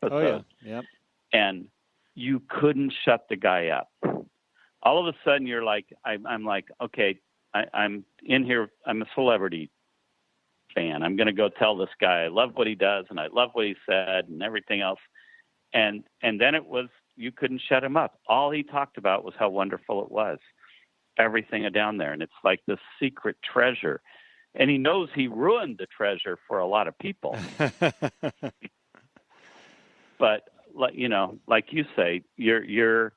Oh, yeah. Yep. And you couldn't shut the guy up. All of a sudden, you're like, I'm like, okay, I'm in here. I'm a celebrity fan. I'm going to go tell this guy I love what he does and I love what he said and everything else. And then it was, you couldn't shut him up. All he talked about was how wonderful it was, everything down there. And it's like this secret treasure. And he knows he ruined the treasure for a lot of people. But, you know, like you say, you're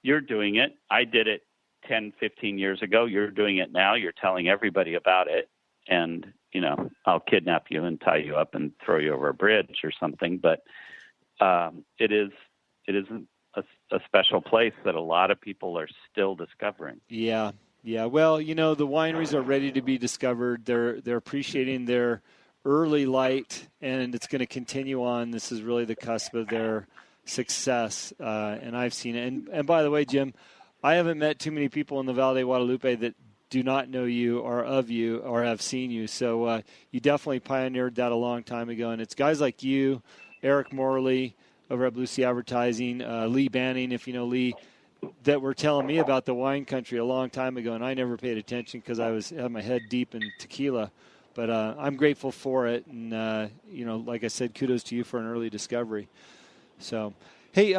doing it. I did it 10, 15 years ago. You're doing it now. You're telling everybody about it. And, you know, I'll kidnap you and tie you up and throw you over a bridge or something. But it is a special place that a lot of people are still discovering. Yeah. Yeah. Well, you know, the wineries are ready to be discovered. They're appreciating their early light, and it's going to continue on. This is really the cusp of their success. And I've seen it. And by the way, Jim, I haven't met too many people in the Valle de Guadalupe that do not know you or of you or have seen you. So you definitely pioneered that a long time ago. And it's guys like you, Eric Morley over at Blue Sea Advertising, Lee Banning, if you know Lee, that were telling me about the wine country a long time ago, and I never paid attention because I had my head deep in tequila. But I'm grateful for it, and you know, like I said, kudos to you for an early discovery. So, hey,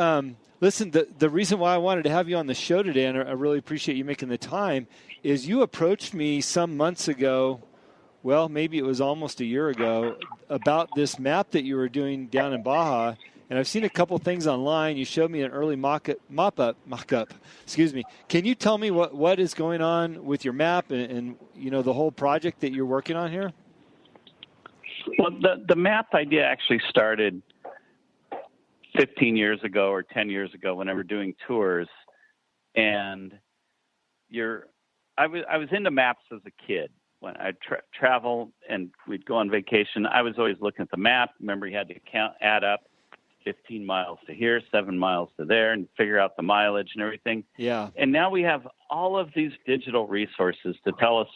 listen, the reason why I wanted to have you on the show today, and I really appreciate you making the time, is you approached me some months ago. Well, maybe it was almost a year ago, about this map that you were doing down in Baja. And I've seen a couple things online. You showed me an early mock-up. Excuse me. Can you tell me what is going on with your map and you know, the whole project that you're working on here? Well, the map idea actually started 15 years ago or 10 years ago when I was doing tours. And I was into maps as a kid. When I travel and we'd go on vacation, I was always looking at the map. Remember, you had to add up 15 miles to here, 7 miles to there, and figure out the mileage and everything. Yeah. And now we have all of these digital resources to tell us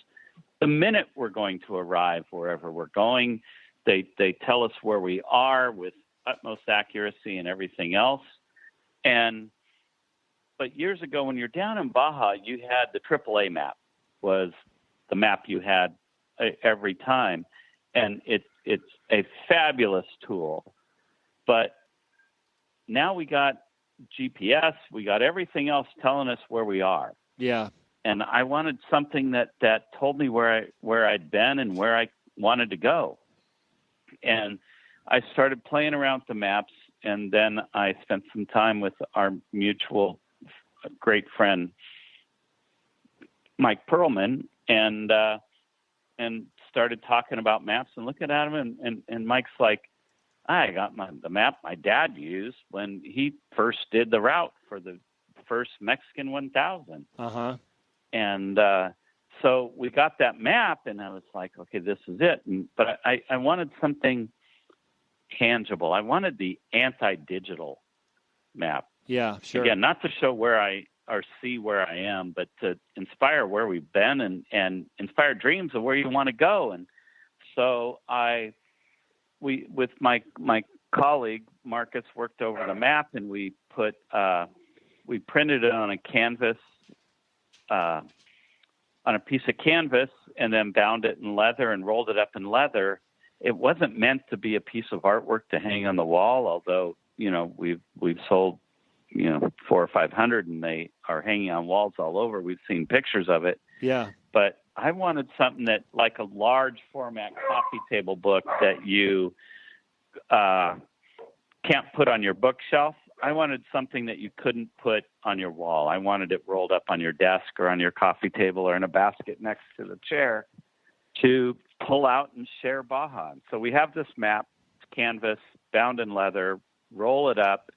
the minute we're going to arrive wherever we're going. They tell us where we are with utmost accuracy and everything else. But years ago, when you're down in Baja, you had the AAA map was the map you had every time. And it's a fabulous tool. But now we got GPS, we got everything else telling us where we are. Yeah. And I wanted something that told me where I'd been and where I wanted to go. And I started playing around with the maps, and then I spent some time with our mutual great friend, Mike Perlman, and started talking about maps and looking at them. And Mike's like, I got the map my dad used when he first did the route for the first Mexican 1000. Uh-huh. And so we got that map, and I was like, okay, this is it. But I wanted something tangible. I wanted the anti-digital map. Yeah, sure. Again, not to show where or see where I am, but to inspire where we've been and inspire dreams of where you want to go. And so with my colleague Marcus worked over the map, and we printed it on a canvas, on a piece of canvas, and then bound it in leather and rolled it up in leather. It wasn't meant to be a piece of artwork to hang on the wall, although, you know, we've sold, you know, 400 or 500, and they are hanging on walls all over. We've seen pictures of it. Yeah. But I wanted something that, like a large format coffee table book that you can't put on your bookshelf. I wanted something that you couldn't put on your wall. I wanted it rolled up on your desk or on your coffee table or in a basket next to the chair to pull out and share Baja. So we have this map, canvas, bound in leather, roll it up.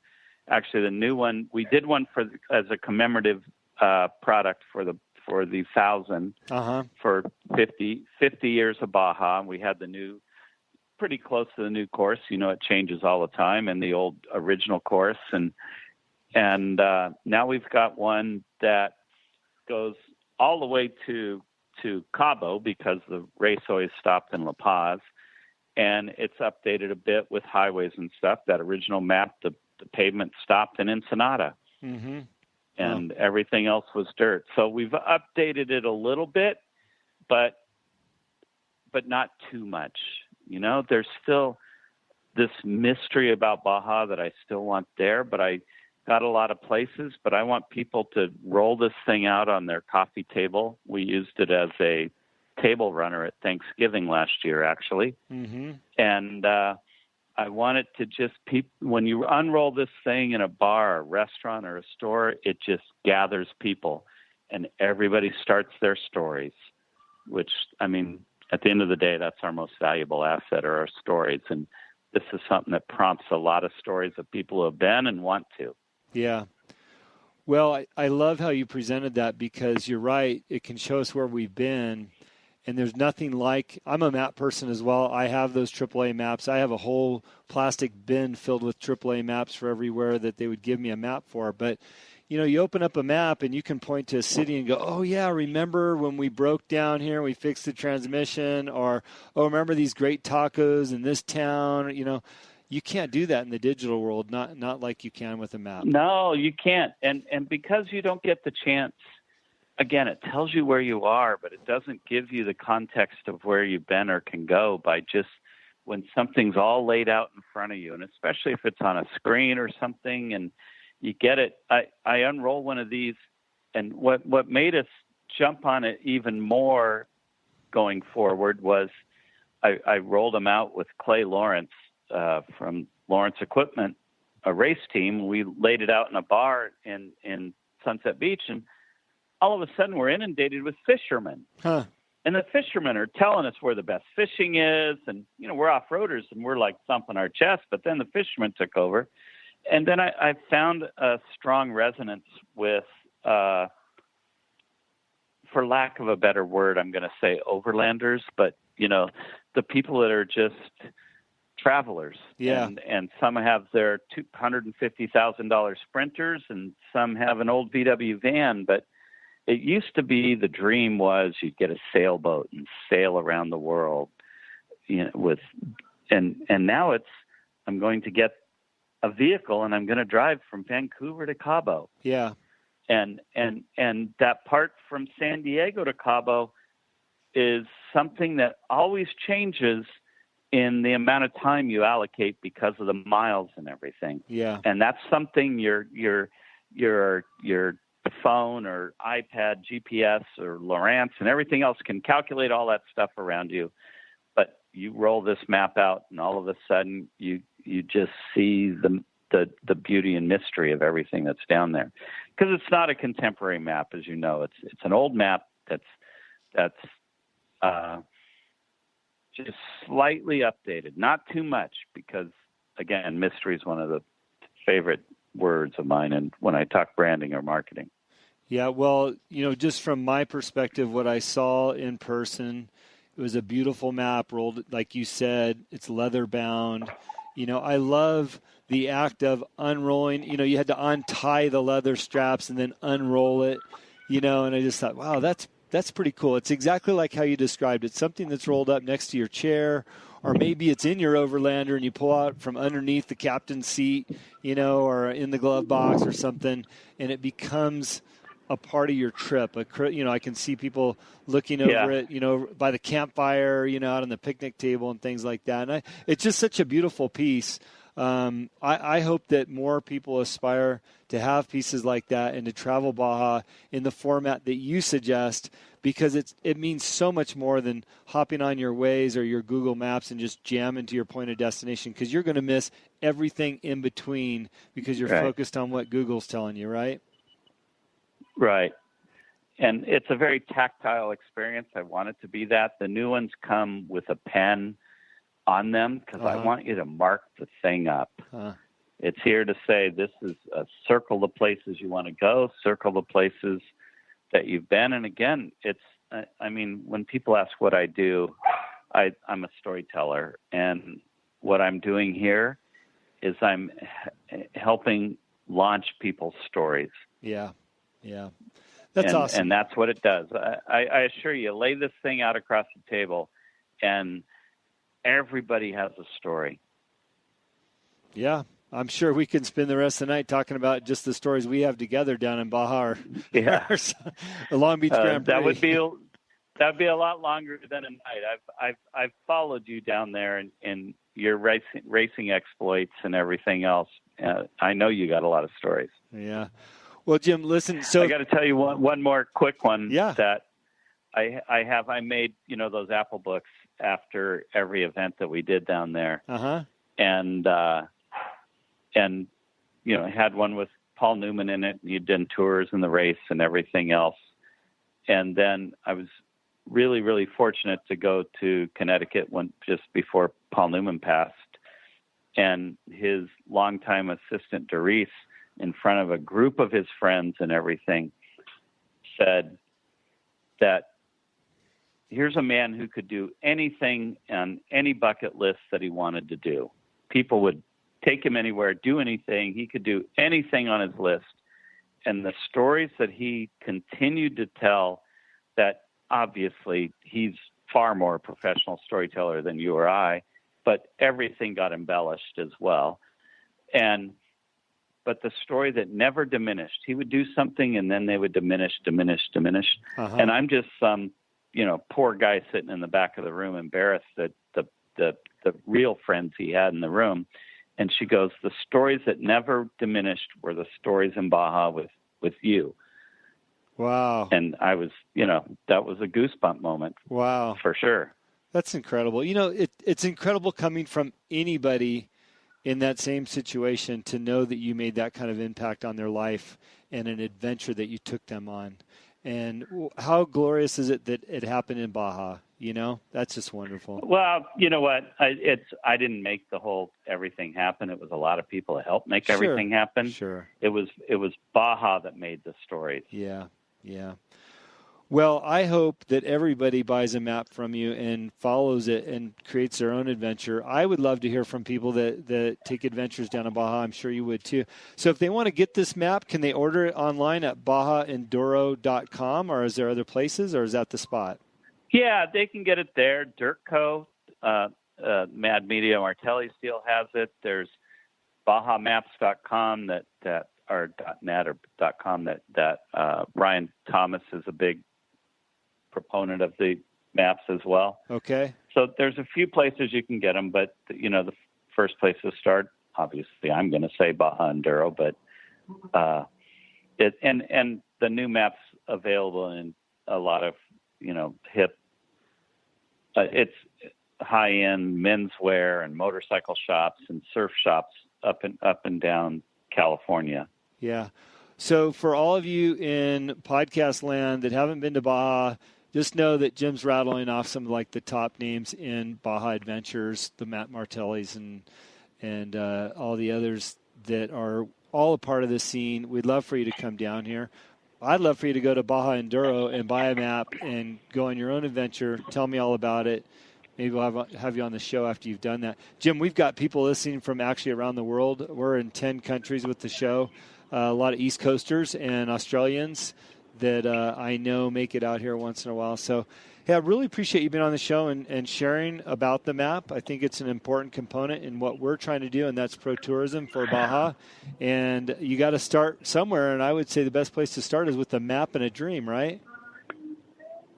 Actually, the new one, we did one as a commemorative product for the 1000 for 50 years of Baja. We had the new, pretty close to the new course. You know, it changes all the time, and the old original course. And now we've got one that goes all the way to Cabo, because the race always stopped in La Paz. and it's updated a bit with highways and stuff. That original map, the pavement stopped in Ensenada, Mm-hmm. and everything else was dirt. So we've updated it a little bit, but not too much. There's still this mystery about Baja that I still want there, but I got a lot of places, but I want people to roll this thing out on their coffee table. We used it as a table runner at Thanksgiving last year, actually. Mm-hmm. And I want it to just, when you unroll this thing in a bar, a restaurant, or a store, it just gathers people, and everybody starts their stories, which, I mean, at the end of the day, that's our most valuable asset, are our stories. And this is something that prompts a lot of stories of people who have been and want to. Yeah. Well, I love how you presented that, because you're right. It can show us where we've been. And there's nothing like, I'm a map person as well. I have those AAA maps. I have a whole plastic bin filled with AAA maps for everywhere that they would give me a map for. But, you open up a map and you can point to a city and go, oh, yeah, remember when we broke down here, we fixed the transmission, or, oh, remember these great tacos in this town. You can't do that in the digital world, not like you can with a map. No, you can't. And because you don't get the chance, again, it tells you where you are, but it doesn't give you the context of where you've been or can go by just when something's all laid out in front of you, and especially if it's on a screen or something and you get it. I unroll one of these, and what made us jump on it even more going forward was I rolled them out with Clay Lawrence from Lawrence Equipment, a race team. We laid it out in a bar in Sunset Beach, and all of a sudden we're inundated with fishermen. Huh. And the fishermen are telling us where the best fishing is. And, we're off-roaders and we're like thumping our chest, but then the fishermen took over. And then I found a strong resonance with, for lack of a better word, I'm going to say overlanders, but, the people that are just travelers. Yeah. And some have their $250,000 Sprinters, and some have an old VW van, but it used to be the dream was you'd get a sailboat and sail around the world, and now it's, I'm going to get a vehicle and I'm going to drive from Vancouver to Cabo. Yeah. And that part from San Diego to Cabo is something that always changes in the amount of time you allocate because of the miles and everything. Yeah. And that's something your phone or iPad, GPS or Lowrance and everything else can calculate all that stuff around you. But you roll this map out and all of a sudden you just see the beauty and mystery of everything that's down there. Because it's not a contemporary map, as you know. It's an old map that's just slightly updated, not too much, because again, mystery is one of the favorite words of mine, and when I talk branding or marketing. Yeah, well, just from my perspective, what I saw in person, it was a beautiful map rolled, like you said, it's leather bound. I love the act of unrolling. You had to untie the leather straps and then unroll it, and I just thought, wow, that's pretty cool. It's exactly like how you described it, something that's rolled up next to your chair, or maybe it's in your Overlander and you pull out from underneath the captain's seat, or in the glove box or something, and it becomes a part of your trip. I can see people looking over it, by the campfire, out on the picnic table and things like that. And it's just such a beautiful piece. I hope that more people aspire to have pieces like that and to travel Baja in the format that you suggest, because it means so much more than hopping on your Waze or your Google Maps and just jamming to your point of destination, because you're going to miss everything in between because you're focused on what Google's telling you, right? Right. And it's a very tactile experience. I want it to be that. The new ones come with a pen on them because I want you to mark the thing up. It's here to say this is circle the places you want to go, circle the places that you've been. And again, when people ask what I do, I'm a storyteller. And what I'm doing here is I'm helping launch people's stories. Yeah. Yeah. That's awesome. And that's what it does. I assure you, lay this thing out across the table and everybody has a story. Yeah. I'm sure we can spend the rest of the night talking about just the stories we have together down in Baja or the Long Beach Grand Prix. That'd be a lot longer than a night. I've followed you down there in your racing exploits and everything else. I know you got a lot of stories. Yeah. Well, Jim, listen. So I got to tell you one more quick one. Yeah. That I made those Apple books after every event that we did down there. Uh-huh. And had one with Paul Newman in it. You'd done tours in the race and everything else. And then I was really, really fortunate to go to Connecticut just before Paul Newman passed. And his longtime assistant, Doris, in front of a group of his friends and everything, said that here's a man who could do anything on any bucket list that he wanted to do. People would take him anywhere, do anything. He could do anything on his list. And the stories that he continued to tell, that obviously he's far more a professional storyteller than you or I, but everything got embellished as well. But the story that never diminished, he would do something and then they would diminish. Uh-huh. And I'm just some, poor guy sitting in the back of the room, embarrassed that the real friends he had in the room. And she goes, the stories that never diminished were the stories in Baja with you. Wow. And I was, that was a goosebump moment. Wow. For sure. That's incredible. It's incredible coming from anybody in that same situation to know that you made that kind of impact on their life and an adventure that you took them on. And how glorious is it that it happened in Baja? That's just wonderful. Well, you know what? I didn't make the whole everything happen. It was a lot of people that helped make everything happen. Sure. It was Baja that made the stories. Yeah. Yeah. Well, I hope that everybody buys a map from you and follows it and creates their own adventure. I would love to hear from people that take adventures down in Baja. I'm sure you would too. So if they want to get this map, can they order it online at bajaenduro.com, or is there other places, or is that the spot? Yeah, they can get it there. Dirtco, Mad Media Martelli still has it. There's BajaMaps.com or .net or .com that Ryan Thomas is a big proponent of the maps as well. Okay. So there's a few places you can get them, but the first place to start, obviously, I'm going to say Baja Enduro, but and the new maps available in a lot of hip. It's high-end menswear and motorcycle shops and surf shops up and down California. Yeah. So for all of you in podcast land that haven't been to Baja, just know that Jim's rattling off some of like the top names in Baja Adventures, the Matt Martellis and all the others that are all a part of this scene. We'd love for you to come down here. I'd love for you to go to Baja Enduro and buy a map and go on your own adventure. Tell me all about it. Maybe we'll have you on the show after you've done that. Jim, we've got people listening from actually around the world. We're in 10 countries with the show. A lot of East Coasters and Australians that I know make it out here once in a while. So, hey, I really appreciate you being on the show and sharing about the map. I think it's an important component in what we're trying to do, and that's pro tourism for Baja. And you got to start somewhere, and I would say the best place to start is with a map and a dream, right?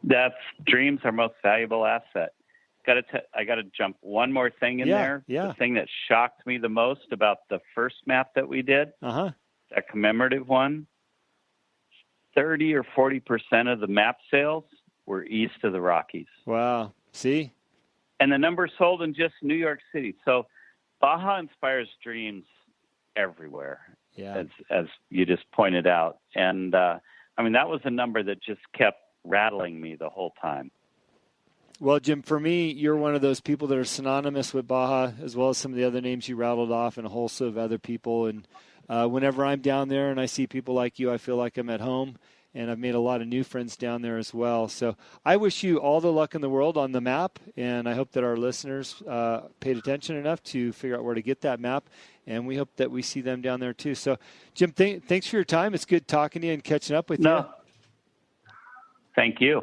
That's dreams are most valuable asset. I got to jump one more thing in there. Yeah. The thing that shocked me the most about the first map that we did, that commemorative one, 30 or 40% of the map sales were east of the Rockies. Wow. See? And the number sold in just New York City. So Baja inspires dreams everywhere, as you just pointed out. And, that was a number that just kept rattling me the whole time. Well, Jim, for me, you're one of those people that are synonymous with Baja, as well as some of the other names you rattled off and a whole slew of other people. And whenever I'm down there and I see people like you, I feel like I'm at home. And I've made a lot of new friends down there as well. So I wish you all the luck in the world on the map, and I hope that our listeners paid attention enough to figure out where to get that map, and we hope that we see them down there too. So, Jim, thanks for your time. It's good talking to you and catching up with you. Thank you.